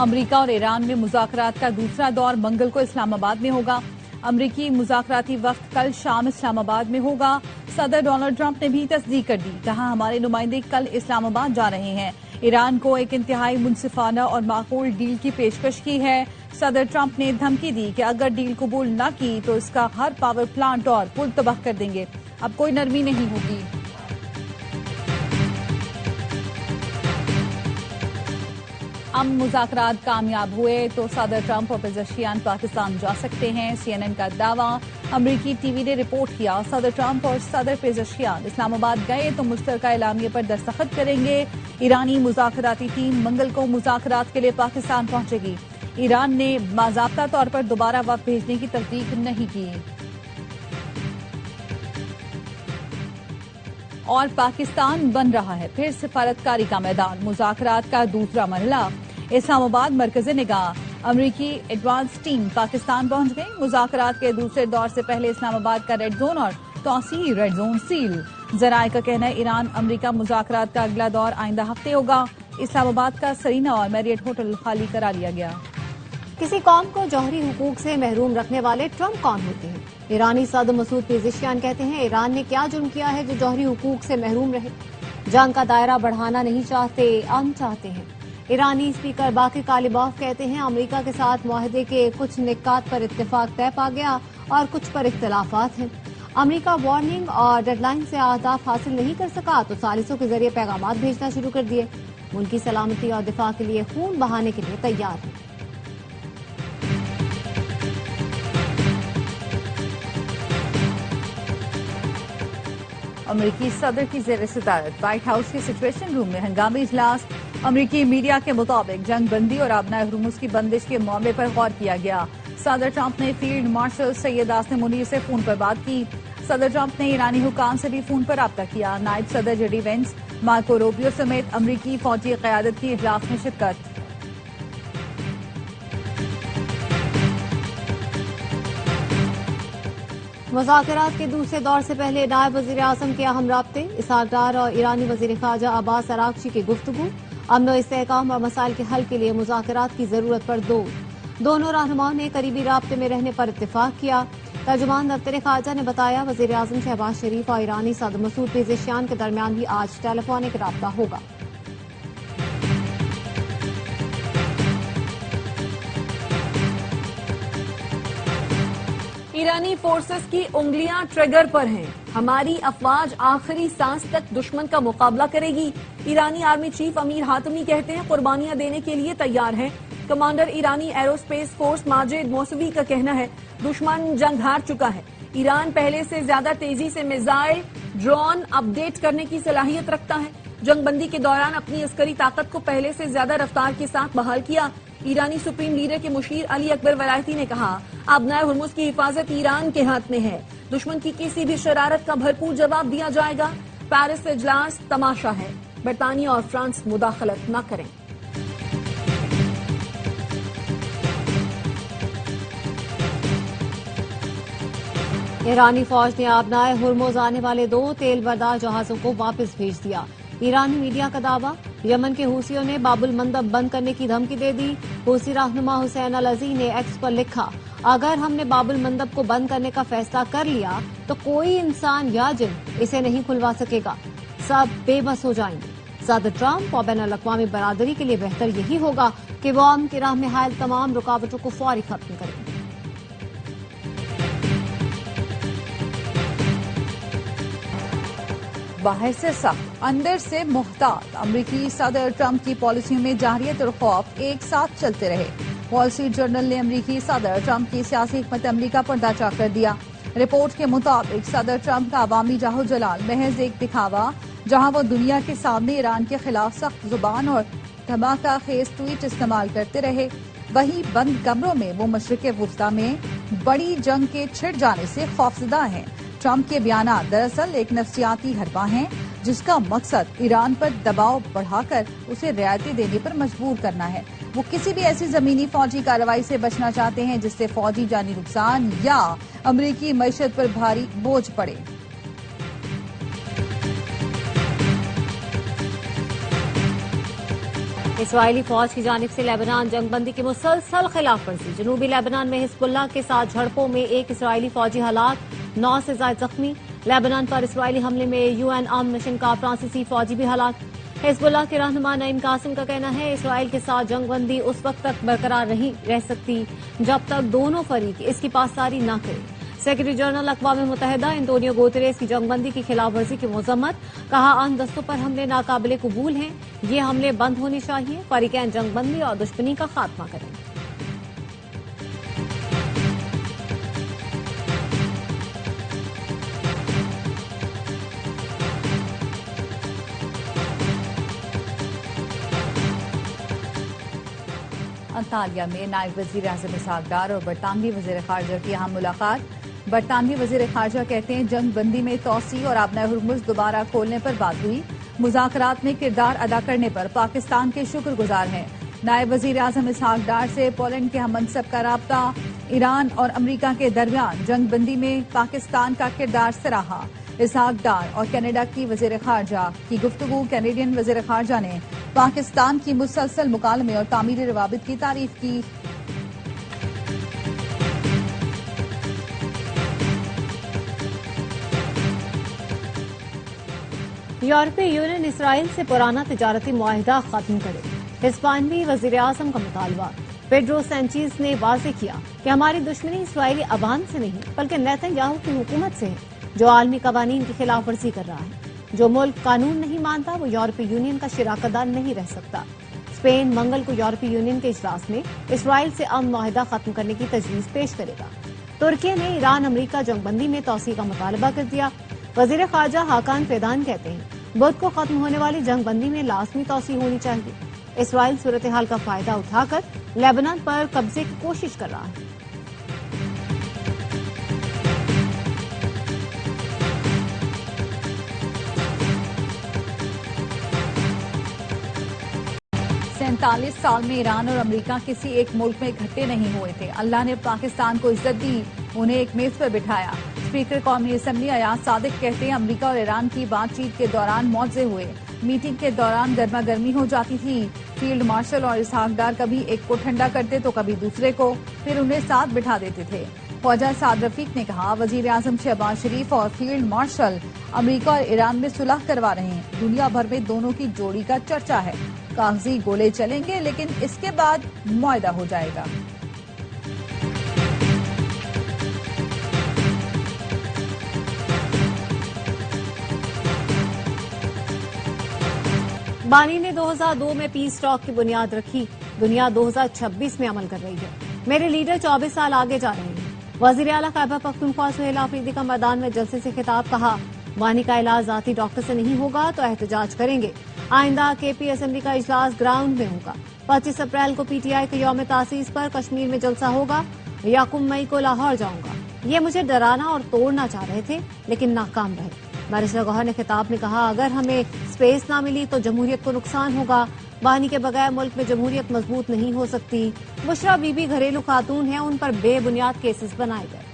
امریکہ اور ایران میں مذاکرات کا دوسرا دور منگل کو اسلام آباد میں ہوگا۔ امریکی مذاکراتی وقت کل شام اسلام آباد میں ہوگا۔ صدر ڈونلڈ ٹرمپ نے بھی تصدیق کر دی، کہا ہمارے نمائندے کل اسلام آباد جا رہے ہیں۔ ایران کو ایک انتہائی منصفانہ اور معقول ڈیل کی پیشکش کی ہے۔ صدر ٹرمپ نے دھمکی دی کہ اگر ڈیل قبول نہ کی تو اس کا ہر پاور پلانٹ اور پل تباہ کر دیں گے، اب کوئی نرمی نہیں ہوگی۔ مذاکرات کامیاب ہوئے تو صدر ٹرمپ اور پزشکیان پاکستان جا سکتے ہیں، CNN کا دعویٰ۔ امریکی ٹی وی نے رپورٹ کیا صدر ٹرمپ اور صدر پزشکیان اسلام آباد گئے تو مشترکہ اعلامیے پر دستخط کریں گے۔ ایرانی مذاکراتی ٹیم منگل کو مذاکرات کے لیے پاکستان پہنچے گی۔ ایران نے باضابطہ طور پر دوبارہ وفد بھیجنے کی تصدیق نہیں کی۔ اور پاکستان بن رہا ہے پھر سفارتکاری کا میدان، مذاکرات کا دوسرا مرحلہ اسلام آباد مرکز نگاہ۔ امریکی ایڈوانس ٹیم پاکستان پہنچ گئی۔ مذاکرات کے دوسرے دور سے پہلے اسلام آباد کا ریڈ زون اور توسیعی ریڈ زون سیل۔ ذرائع کا کہنا ہے ایران امریکہ مذاکرات کا اگلا دور آئندہ ہفتے ہوگا۔ اسلام آباد کا سرینا اور میریٹ ہوٹل خالی کرا لیا گیا۔ کسی قوم کو جوہری حقوق سے محروم رکھنے والے ٹرمپ کون ہوتے ہیں؟ ایرانی صدر مسعود پزشکیان کہتے ہیں ایران نے کیا جرم کیا ہے جو جوہری حقوق سے محروم رہے؟ جنگ کا دائرہ بڑھانا نہیں چاہتے، امن چاہتے ہیں۔ ایرانی اسپیکر باقر کالیباف کہتے ہیں امریکہ کے ساتھ معاہدے کے کچھ نکات پر اتفاق طے پا گیا اور کچھ پر اختلافات ہیں۔ امریکہ وارننگ اور ڈیڈ لائن سے اہداف حاصل نہیں کر سکا تو ثالثوں کے ذریعے پیغامات بھیجنا شروع کر دیے۔ ملکی سلامتی اور دفاع کے لیے خون بہانے کے لیے تیار ہیں۔ امریکی صدر کی زیر صدارت وائٹ ہاؤس کے سچویشن روم میں ہنگامی اجلاس۔ امریکی میڈیا کے مطابق جنگ بندی اور آبنائے ہرمز کی بندش کے معاملے پر غور کیا گیا۔ صدر ٹرمپ نے فیلڈ مارشل سید آصم منیر سے فون پر بات کی۔ صدر ٹرمپ نے ایرانی حکام سے بھی فون پر رابطہ کیا۔ نائب صدر J D Vance, Marco Rubio سمیت امریکی فوجی قیادت کی اجلاس میں شرکت۔ مذاکرات کے دوسرے دور سے پہلے نائب وزیر اعظم کے اہم رابطے، اسحاق ڈار اور ایرانی وزیر خارجہ عباس اراغچی کی گفتگو۔ امن و استحکام اور مسائل کے حل کے لیے مذاکرات کی ضرورت پر دونوں رہنماؤں نے قریبی رابطے میں رہنے پر اتفاق کیا۔ ترجمان دفتر خارجہ نے بتایا وزیر اعظم شہباز شریف اور ایرانی صدر مسعود پزشکیان کے درمیان بھی آج ٹیلی فونک رابطہ ہوگا۔ ایرانی فورسز کی انگلیاں ٹریگر پر ہیں، ہماری افواج آخری سانس تک دشمن کا مقابلہ کرے گی۔ ایرانی آرمی چیف امیر حاتمی کہتے ہیں قربانیاں دینے کے لیے تیار ہیں۔ کمانڈر ایرانی arrow space force Majid Moosavi کا کہنا ہے دشمن جنگ ہار چکا ہے۔ ایران پہلے سے زیادہ تیزی سے میزائل، ڈرون اپ ڈیٹ کرنے کی صلاحیت رکھتا ہے۔ جنگ بندی کے دوران اپنی عسکری طاقت کو پہلے سے زیادہ رفتار کے ساتھ بحال کیا۔ ایرانی سپریم لیڈر کے مشیر علی اکبر ولایتی نے کہا آبنائے ہرمز کی حفاظت ایران کے ہاتھ میں ہے، دشمن کی کسی بھی شرارت کا بھرپور جواب دیا جائے گا۔ پیرس اجلاس تماشا ہے، برطانیہ اور فرانس مداخلت نہ کریں۔ ایرانی فوج نے آبنائے ہرمز آنے والے 2 تیل بردار جہازوں کو واپس بھیج دیا۔ ایرانی میڈیا کا دعویٰ یمن کے حوثیوں نے باب المندب بند کرنے کی دھمکی دے دی۔ حوثی رہنما حسین العزی نے ایکس پر لکھا اگر ہم نے باب المندب کو بند کرنے کا فیصلہ کر لیا تو کوئی انسان یا جن اسے نہیں کھلوا سکے گا، سب بے بس ہو جائیں گے۔ صدر ٹرمپ اور بین الاقوامی برادری کے لیے بہتر یہی ہوگا کہ وہ امن کی راہ میں حائل تمام رکاوٹوں کو فوری ختم کریں۔ باہر سے سخت اندر سے محتاط، امریکی صدر ٹرمپ کی پالیسیوں میں جارحیت اور خوف ایک ساتھ چلتے رہے۔ وال اسٹریٹ جرنل نے امریکی صدر ٹرمپ کی سیاسی حکمت عملی کا پردہ چاک کر دیا۔ رپورٹ کے مطابق صدر ٹرمپ کا عوامی جاہ و جلال محض ایک دکھاوا، جہاں وہ دنیا کے سامنے ایران کے خلاف سخت زبان اور دھماکہ خیز ٹویٹ استعمال کرتے رہے، وہیں بند کمروں میں وہ مشرق وسطی میں بڑی جنگ کے چھڑ جانے سے خوفزدہ ہیں۔ ٹرمپ کے بیانات دراصل ایک نفسیاتی حربہ ہیں جس کا مقصد ایران پر دباؤ بڑھا کر اسے رعایتیں دینے پر مجبور کرنا ہے۔ وہ کسی بھی ایسی زمینی فوجی کارروائی سے بچنا چاہتے ہیں جس سے فوجی جانی نقصان یا امریکی معیشت پر بھاری بوجھ پڑے۔ اسرائیلی فوج کی جانب سے لیبنان جنگ بندی کی مسلسل خلاف ورزی. جنوبی لیبنان میں حزب اللہ کے ساتھ جھڑپوں میں ایک اسرائیلی فوجی ہلاک، 9 سے زائد زخمی. لیبنان پر اسرائیلی حملے میں UN امن مشن کا فرانسیسی فوجی بھی ہلاک. حزب اللہ کے رہنما نعیم قاسم کا کہنا ہے اسرائیل کے ساتھ جنگ بندی اس وقت تک برقرار نہیں رہ سکتی جب تک دونوں فریق اس کی پاسداری نہ کریں. سیکرٹری جنرل اقوام متحدہ انتونیو گوتریس کی جنگ بندی کی خلاف ورزی کی مذمت، کہا عام دستوں پر حملے ناقابل قبول ہیں، یہ حملے بند ہونے چاہیے، فریقین جنگ بندی اور دشمنی کا خاتمہ کریں. انطالیہ میں نائب وزیر اعظم اسحاق ڈار اور برطانوی وزیر خارجہ کی اہم ملاقات. برطانوی وزیر خارجہ کہتے ہیں جنگ بندی میں توسیع اور آبنائے ہرمز دوبارہ کھولنے پر بات ہوئی. مذاکرات میں کردار ادا کرنے پر پاکستان کے شکر گزار ہیں. نائب وزیر اعظم اسحاق ڈار سے پولینڈ کے ہم منصب کا رابطہ. ایران اور امریکہ کے درمیان جنگ بندی میں پاکستان کا کردار سراہا. اسحاق ڈار اور کینیڈا کی وزیر خارجہ کی گفتگو. کینیڈین وزیر خارجہ نے پاکستان کی مسلسل مکالمے اور تعمیری روابط کی تعریف کی. یورپی یونین اسرائیل سے پرانا تجارتی معاہدہ ختم کرے، ہسپانوی وزیر اعظم کا مطالبہ. پیڈرو سینچیز نے واضح کیا کہ ہماری دشمنی اسرائیلی عوام سے نہیں بلکہ نیتن یاہو کی حکومت سے ہے جو عالمی قوانین کی خلاف ورزی کر رہا ہے. جو ملک قانون نہیں مانتا وہ یورپی یونین کا شراکت دار نہیں رہ سکتا. اسپین منگل کو یورپی یونین کے اجلاس میں اسرائیل سے امن معاہدہ ختم کرنے کی تجویز پیش کرے گا. ترکی نے ایران امریکہ جنگ بندی میں توسیع کا مطالبہ کر دیا. وزیر خارجہ حاکان فیدان کہتے ہیں بدھ کو ختم ہونے والی جنگ بندی میں لازمی توسیع ہونی چاہیے. اسرائیل صورتحال کا فائدہ اٹھا کر لیبنان پر قبضے کی کوشش کر رہا ہے. سینتالیس سال میں ایران اور امریکہ کسی ایک ملک میں اکٹھے نہیں ہوئے تھے. اللہ نے پاکستان کو عزت دی، انہیں ایک میز پر بٹھایا. اسپیکر قومی اسمبلی ایاز صادق کہتے ہیں امریکہ اور ایران کی بات چیت کے دوران معاوضے ہوئے. میٹنگ کے دوران گرما گرمی ہو جاتی تھی. فیلڈ مارشل اور اسحاق ڈار کبھی ایک کو ٹھنڈا کرتے تو کبھی دوسرے کو، پھر انہیں ساتھ بٹھا دیتے تھے. خواجہ سعد رفیق نے کہا وزیر اعظم شہباز شریف اور فیلڈ مارشل امریکہ اور ایران میں صلح کروا رہے ہیں. دنیا بھر میں دونوں کی جوڑی کا چرچا ہے. کاغذی گولے چلیں گے لیکن اس کے بعد معاہدہ ہو جائے گا. بانی نے 2002 میں پیس ٹاک کی بنیاد رکھی. دنیا 2026 میں عمل کر رہی ہے. میرے لیڈر 24 سال آگے جا رہے ہیں. وزیر اعلیٰ خیبر پختونخوا سہیل آفریدی کا میدان میں جلسے سے خطاب. کہا بانی کا علاج ذاتی ڈاکٹر سے نہیں ہوگا تو احتجاج کریں گے. آئندہ KP اسمبلی کا اجلاس گراؤنڈ میں ہوگا. 25 اپریل کو PTI کے یوم تاسیس پر کشمیر میں جلسہ ہوگا. یکم مئی کو لاہور جاؤں گا. یہ مجھے ڈرانا اور توڑنا چاہ رہے تھے لیکن ناکام رہے. بیرسٹر گوہر نے خطاب میں کہا اگر ہمیں سپیس نہ ملی تو جمہوریت کو نقصان ہوگا. بانی کے بغیر ملک میں جمہوریت مضبوط نہیں ہو سکتی. بشرا بی بی گھریلو خاتون ہیں، ان پر بے بنیاد کیسز بنائے گئے.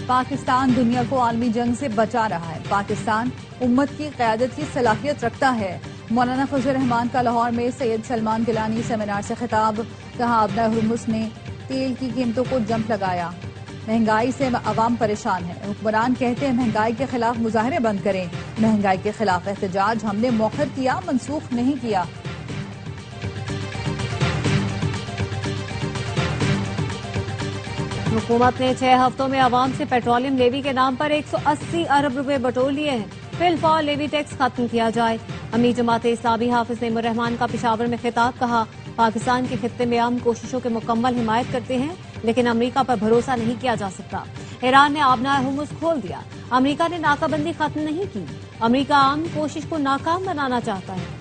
پاکستان دنیا کو عالمی جنگ سے بچا رہا ہے. پاکستان امت کی قیادت کی صلاحیت رکھتا ہے. مولانا فضل الرحمان کا لاہور میں سید سلمان گیلانی سیمینار سے خطاب. کہا آبنائے ہرمز نے تیل کی قیمتوں کو جمپ لگایا. مہنگائی سے عوام پریشان ہے. حکمران کہتے ہیں مہنگائی کے خلاف مظاہرے بند کریں. مہنگائی کے خلاف احتجاج ہم نے مؤخر کیا، منسوخ نہیں کیا. حکومت نے 6 ہفتوں میں عوام سے پیٹرولیم لیوی کے نام پر 180 ارب روپے بٹور لیے ہیں. فی الفور لیوی ٹیکس ختم کیا جائے. امیر جماعت اسلامی حافظ نعیم الرحمان کا پشاور میں خطاب. کہا پاکستان کے خطے میں امن کوششوں کے مکمل حمایت کرتے ہیں لیکن امریکہ پر بھروسہ نہیں کیا جا سکتا. ایران نے آبنائے ہرمز کھول دیا. امریکہ نے ناکہ بندی ختم نہیں کی. امریکہ امن کوشش کو ناکام بنانا چاہتا ہے.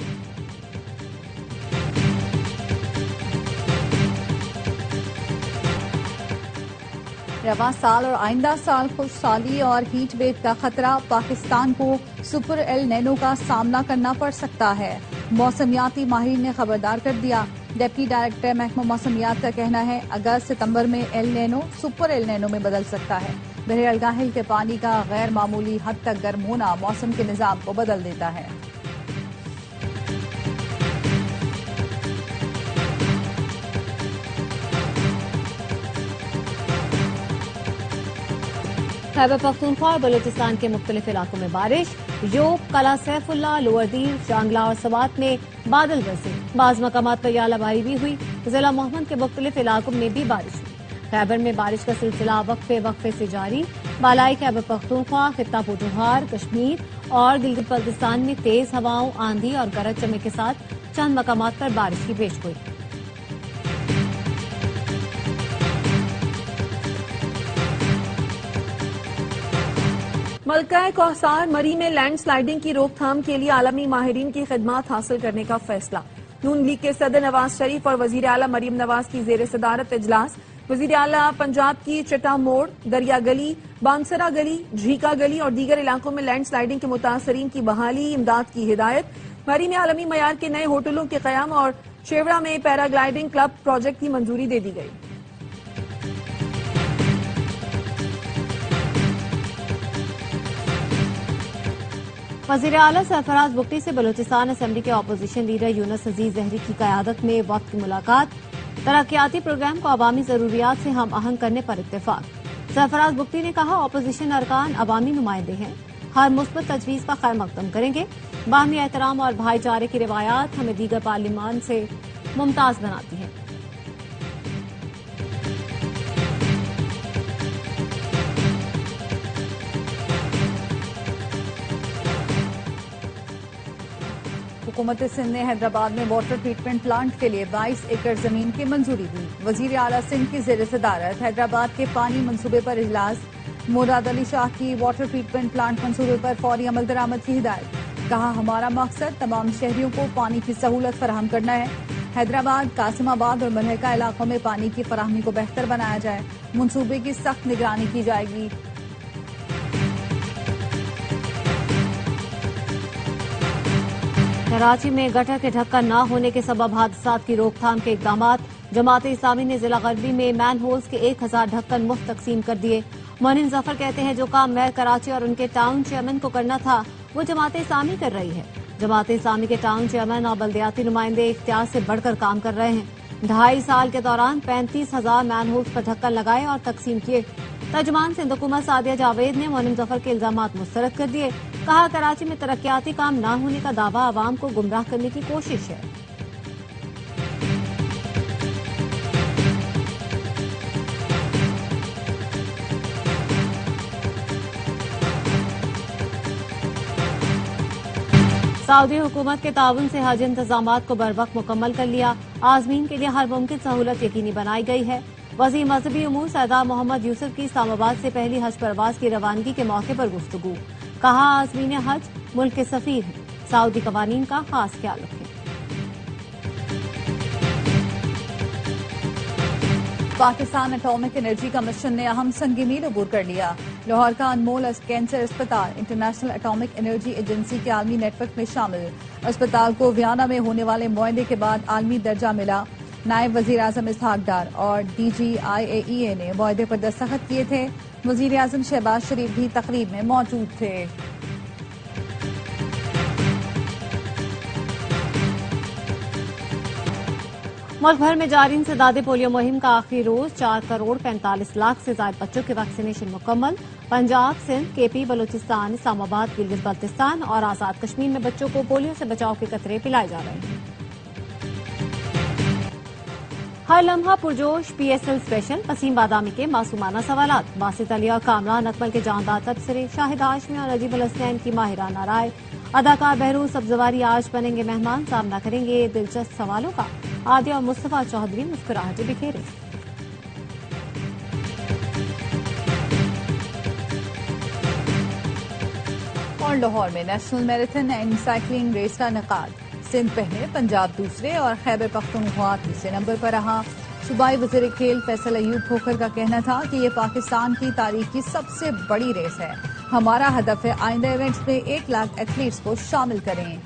رواں سال اور آئندہ سال خوشحالی اور ہیٹ ویو کا خطرہ. پاکستان کو سپر ایل نینو کا سامنا کرنا پڑ سکتا ہے. موسمیاتی ماہرین نے خبردار کر دیا ڈپٹی ڈائریکٹر محکمہ موسمیات کا کہنا ہے اگست ستمبر میں L Nano super L Nano میں بدل سکتا ہے۔ بحر الکاہل کے پانی کا غیر معمولی حد تک گرم ہونا موسم کے نظام کو بدل دیتا ہے۔ خیبر پختونخوا اور بلوچستان کے مختلف علاقوں میں بارش، یوب، قلعہ سیف اللہ، لوور دیر، شانگلہ اور سوات میں بادل برسے، بعض مقامات پر یالہ باری بھی ہوئی، ضلع محمد کے مختلف علاقوں میں بھی بارش ہوئی۔ خیبر میں بارش کا سلسلہ وقفے سے جاری، بالائی خیبر پختونخوا، خطہ پوٹھوہار، کشمیر اور گلگت بلتستان میں تیز ہواؤں، آندھی اور گرج چمک کے ساتھ چند مقامات پر بارش کی پیشگوئی۔ ملکہ کوہسار مری میں لینڈ سلائیڈنگ کی روک تھام کے لیے عالمی ماہرین کی خدمات حاصل کرنے کا فیصلہ۔ نون لیگ کے صدر نواز شریف اور وزیر اعلیٰ مریم نواز کی زیر صدارت اجلاس۔ وزیر اعلیٰ پنجاب کی چٹا موڑ، دریا گلی، بانسرا گلی، جھیکا گلی اور دیگر علاقوں میں لینڈ سلائیڈنگ کے متاثرین کی بحالی امداد کی ہدایت۔ مری میں عالمی معیار کے نئے ہوٹلوں کے قیام اور چیوڑا میں پیرا گلائیڈنگ کلب پروجیکٹ کی منظوری دے دی گئی۔ وزیر اعلیٰ سرفراز بگٹی سے بلوچستان اسمبلی کے اپوزیشن لیڈر یونس عزیز زہری کی قیادت میں وقت کی ملاقات، ترقیاتی پروگرام کو عوامی ضروریات سے ہم آہنگ کرنے پر اتفاق۔ سرفراز بگٹی نے کہا اپوزیشن ارکان عوامی نمائندے ہیں، ہر مثبت تجویز کا خیر مقدم کریں گے۔ باہمی احترام اور بھائی چارے کی روایات ہمیں دیگر پارلیمان سے ممتاز بناتی ہیں۔ حکومت سندھ نے حیدرآباد میں واٹر ٹریٹمنٹ پلانٹ کے لیے 22 ایکڑ زمین کی منظوری دی۔ وزیر اعلیٰ سندھ کی زیر صدارت حیدرآباد کے پانی منصوبے پر اجلاس۔ مراد علی شاہ کی واٹر ٹریٹمنٹ پلانٹ منصوبے پر فوری عمل درآمد کی ہدایت۔ کہا ہمارا مقصد تمام شہریوں کو پانی کی سہولت فراہم کرنا ہے۔ حیدرآباد، قاسم آباد اور ملحقہ علاقوں میں پانی کی فراہمی کو بہتر بنایا جائے، منصوبے کی سخت نگرانی کی جائے گی۔ کراچی میں گٹر کے ڈھکن نہ ہونے کے سبب حادثات کی روک تھام کے اقدامات۔ جماعت اسلامی نے ضلع غربی میں مین ہولز کے 1000 ڈھکن مفت تقسیم کر دیے۔ مونن ظفر کہتے ہیں جو کام میئر کراچی اور ان کے ٹاؤن چیئرمین کو کرنا تھا وہ جماعت اسلامی کر رہی ہے۔ جماعت اسلامی کے ٹاؤن چیئرمین اور بلدیاتی نمائندے اختیار سے بڑھ کر کام کر رہے ہیں۔ 2.5 سال کے دوران 35,000 مین ہولز پر ڈھکن لگائے اور تقسیم کیے۔ ترجمان سندھ حکومت سعدیہ جاوید نے مونن ظفر کے الزامات مسترد کر دیے۔ کہا کراچی میں ترقیاتی کام نہ ہونے کا دعویٰ عوام کو گمراہ کرنے کی کوشش ہے۔ سعودی حکومت کے تعاون سے حج انتظامات کو بروقت مکمل کر لیا۔ عازمین کے لیے ہر ممکن سہولت یقینی بنائی گئی ہے۔ وزیر مذہبی امور سردار محمد یوسف کی اسلام آباد سے پہلی حج پرواز کی روانگی کے موقع پر گفتگو۔ کہا عازمین حج ملک کے سفیر ہیں، سعودی قوانین کا خاص خیال رکھیں۔ پاکستان اٹامک انرجی کمیشن نے اہم سنگ میل عبور کر لیا۔ لاہور کا انمول کینسر اسپتال انٹرنیشنل اٹامک انرجی ایجنسی کے عالمی نیٹ ورک میں شامل۔ اسپتال کو ویانا میں ہونے والے معاہدے کے بعد عالمی درجہ ملا۔ نائب وزیر اعظم اسحاق ڈار اور ڈی جی IAEA نے معاہدے پر دستخط کیے تھے۔ وزیر اعظم شہباز شریف بھی تقریب میں موجود تھے۔ ملک بھر میں جاری انسداد پولیو مہم کا آخری روز 4 کروڑ 45 لاکھ سے زائد بچوں کی ویکسینیشن مکمل۔ پنجاب، سندھ، KP، بلوچستان، اسلام آباد، گلگت بلتستان اور آزاد کشمیر میں بچوں کو پولیو سے بچاؤ کے قطرے پلائے جا رہے ہیں۔ ہر لمحہ پرجوش PSL اسپیشل، وسیم بادامی کے معصومانہ سوالات، باسط علی اور کامران اکمل کے جاندار تبصرے، شاہد ہاشمی اور نجیب الحسنین کی ماہرانہ رائے، اداکار بہروز سبزواری آج بنیں گے مہمان، سامنا کریں گے دلچسپ سوالوں کا، عادیہ اور مصطفیٰ چودھری مسکراہٹیں بکھیرے۔ اور لاہور میں national marathon and cycling race کا انعقاد۔ سندھ پہلے، پنجاب دوسرے اور خیبر پختونخوا تیسرے نمبر پر رہا۔ صوبائی وزیر کھیل فیصل ایوب کھوکھر کا کہنا تھا کہ یہ پاکستان کی تاریخ کی سب سے بڑی ریس ہے۔ ہمارا ہدف ہے آئندہ ایونٹس میں 1 لاکھ ایتھلیٹس کو شامل کریں۔